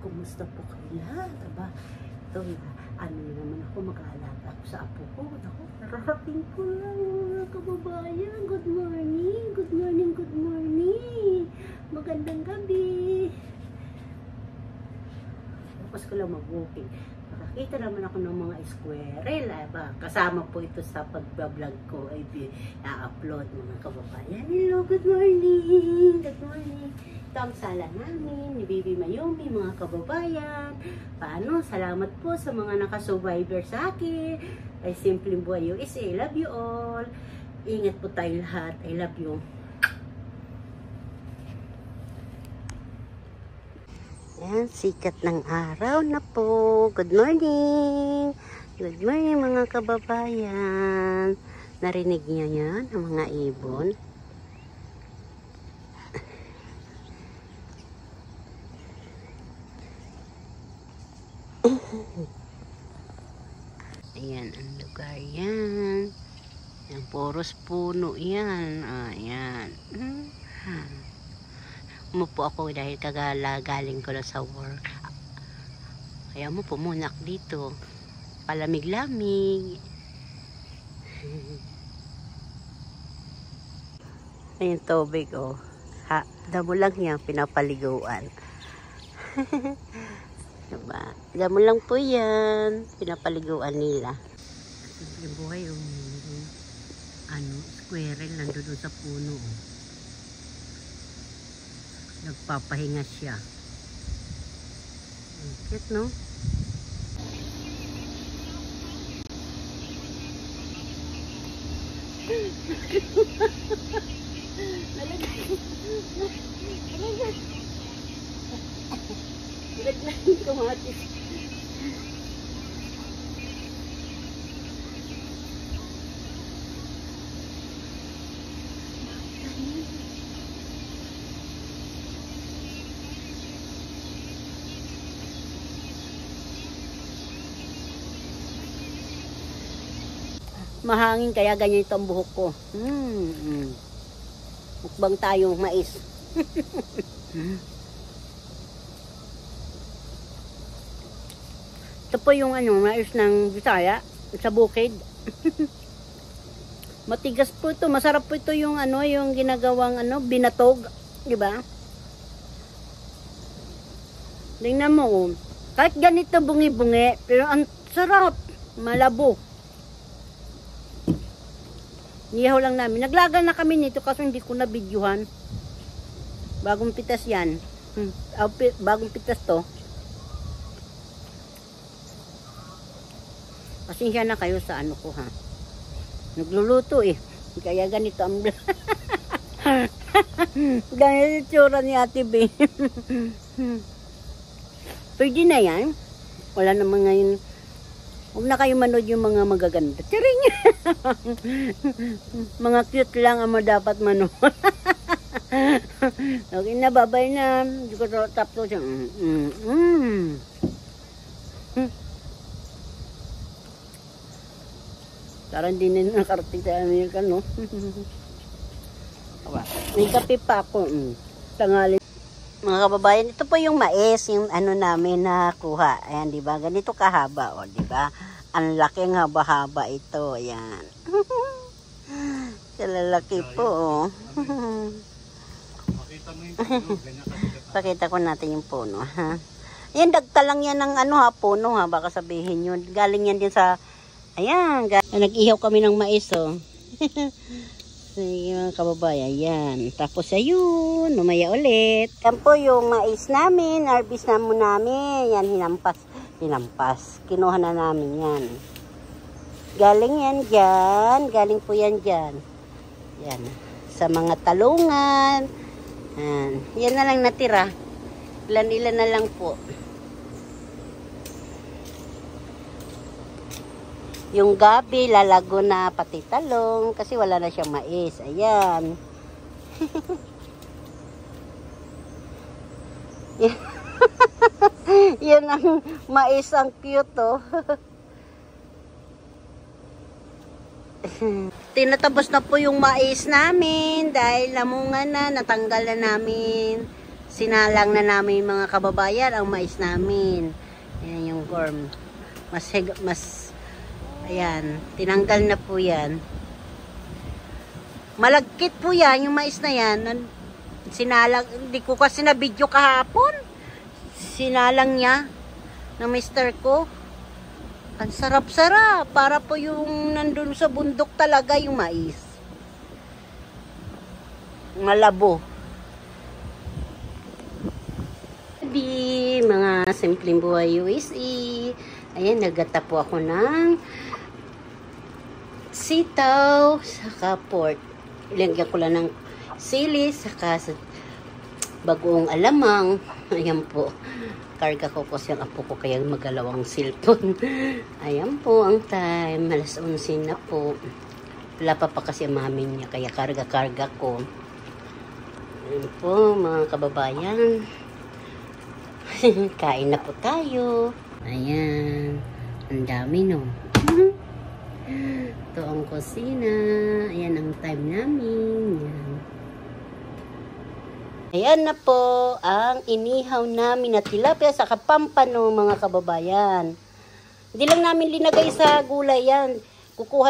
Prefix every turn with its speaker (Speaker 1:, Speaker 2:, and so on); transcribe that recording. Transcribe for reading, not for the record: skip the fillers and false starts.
Speaker 1: Kumusta po kayo lahat? Aba, ito ano naman ako, mag-aalaga ako sa apo ko. Ako, nararating ko lang mga kababayan. Good morning, good morning, good morning. Magandang gabi. Tapos ko lang mag-walking. Nakakita naman ako ng mga squirrel. Kasama po ito sa pag-vlog ko. Ay, na-upload mga kababayan. Hello, good morning. Good morning. Ito ang sala namin ni Baby Mayumi, mga kababayan. Paano? Salamat po sa mga nakasurvivor sa akin. Ay, Simpleng Buhay USA. I love you all. Ingat po tayo lahat. I love you. Ayan, sikat ng araw na po. Good morning. Good morning mga kababayan. Narinig niyo yan, ang mga ibon. Ayan, ang lugar yan. Yan, puros puno yan. Ayan. Umupo ako dahil galing ko na sa work. Kaya umupo muna dito. Palamig-lamig. Ayan tubig, oh. Damo lang yan, pinapaliguan. Diba? Damo lang po yan, pinapaliguan nila. Simpleng buhay, oh. Squirrel nandun sa puno, oh. Nagpapahinga siya. Cute, no? Nalaglag yung kamatis. Mahangin kaya ganyan itong buhok ko. Mukbang tayo mais. Ito po yung mais ng Bisaya sa bukid. Matigas po ito, masarap po ito yung yung ginagawang binatog, di ba? Tingnan mo, oh. Kahit ganito bungi-bungi, pero ang sarap, malabo. Niyaw lang namin. Naglaga na kami nito kasi hindi ko na videohan. Bagong pitas yan. Bagong pitas to. Pasensya na kayo sa ko ha. Nagluluto eh. Kaya ganito ang ganito yung tsura ni Ate B. Pwede na yan. Wala namang ngayon. Huwag na kayo manood yung mga magaganda. Tiring! Mga cute lang ang dapat manood. Okay na, babay na. Hindi ko tapos siya. Parang hindi na nakarating sa Amerika, no? May kape pa ako. Tangali. Mga kababayan, ito po yung mais, yung namin nakuha. Ayan, di ba? Ganito kahaba, o, di ba? Ang laking haba-haba ito. Ayan. Kalalaki po, o. Pakita ko natin yung puno, ha? Ayan, dagta lang yan ng puno, ha? Baka sabihin yun. Galing yan din sa, ayan, nag-ihaw kami ng mais, o. Sige mga kababayan, yan. Tapos ayun, mamaya ulit. Yan po yung mais namin, harvest namin. Yan, hinampas. Kinuha na namin yan. Galing yan dyan. Galing po yan dyan. Yan. Sa mga talungan. Yan. Yan na lang natira. Ilan-ilan na lang po. Yung gabi, lalago na pati talong kasi wala na siyang mais. Ayan. Yan ang mais, ang cute, oh. Tinatabos na po yung mais namin dahil namunga na, natanggal na namin Sinalang na namin mga kababayan ang mais namin. Ayan yung corn. Ayan, tinanggal na po yan. Malagkit po yan, yung mais na yan. Sinalang, hindi ko kasi na video kahapon. Sinalang niya ng mister ko. Ang sarap-sarap. Para po yung nandun sa bundok talaga yung mais. Malabo. Mga simpleng buhay USA. Ayan, nagata po ako ng sitaw, saka pork. Ilagyan ko lang ng sili, saka bagoong alamang. Ayan po. Karga ko po siyang apo ko kaya magalaw ang cellphone. Ayan po ang time. Alas 11 na po. Wala pa kasi ang mami niya kaya karga-karga ko. Ayan po mga kababayan. Kain na po tayo. Ayan. Ang dami, no? Ito ang kusina. Ayan ang time namin. Ayan. Ayan na po ang inihaw namin na tilapia sa kapampano, mga kababayan. Hindi lang namin linagay sa gulay yan. Kukuha